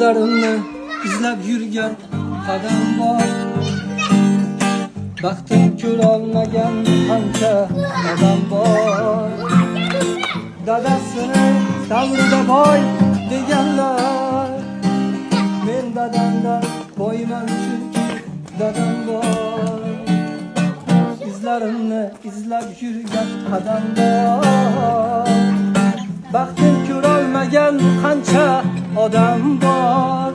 izlarimni izlab yurgan qadam bor. Baxtim ko'rolmagan qancha odam bor. Dadasini davrida boy deganlar, men dadamdan boyman chunki dadam bor. İzlarimni izlab yurgan qadam bor. Baxtim ko'rolmagan qancha odam bor.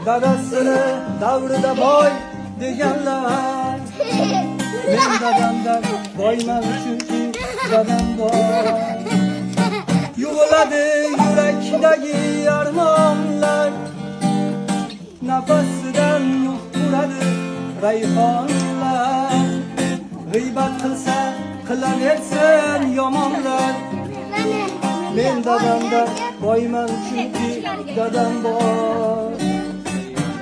Dadasini davrida boy deganlar, men dadamdan boyman chunki dadam bor. Yug'iladi yurakdagi armonlar, nafasidan uradi rayhonlar. G'iybat qilsa qilaversin yomonlar, men dadamdan boyman chunki dadam bor.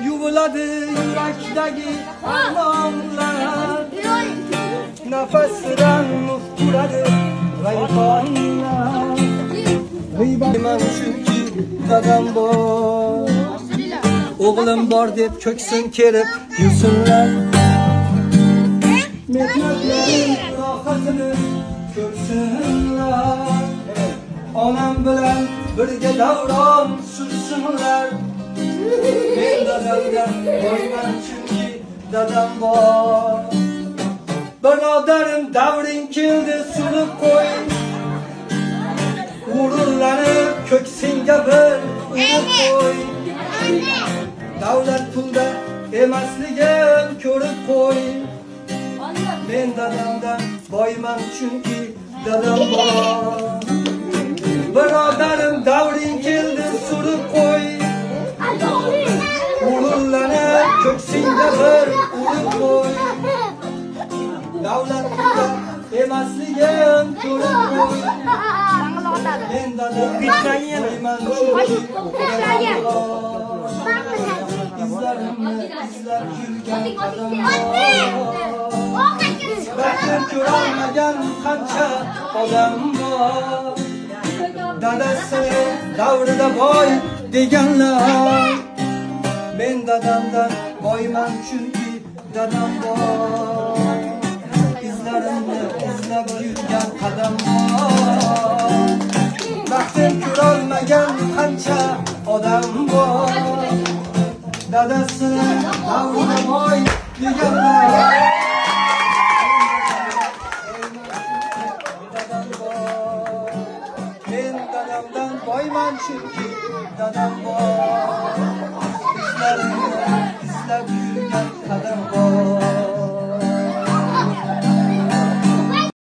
Yug'iladi yurakdagi armonlar, nafasidan uradi rayhonlar. G'iybatman chunki dadam bor. O'g'lim bor deb ko'ksin kerib yursinlar, mehnatlarim rohatini ko'rsinlar. Onam bilan birga davron sursinlar, men dadamdan boyman chunki dadam bor. Birodarim davring keldi sulib qo'y, g'ururlanib ko'ksingga bir urib qo'y. Davlat pulda emasligin ko'rib qo'y, men dadamdan boyman chunki dadam bor. Birodarim davring keldi surib qo'y, g'ururlanib ko'ksingga bir urib qo'y. Davlat pulda emasligin ko'rib qo'y, men dadamdan boyman chunki dadam bor. İzlarimni izlab yurgan qadam bor. Baxtim ko'rolmagan qancha odam bor. Dadasi davrida boy deganlar, men dadamdan boyman chunki dadam bor. İzlarimni izlab yurgan qadam bor. Baxtim ko'rolmagan qancha odam bor. Dadasini davrida boy deganlar, men dadamdan boyman chunki dadam bor. İzlarimni izlab yurgan qadam bor.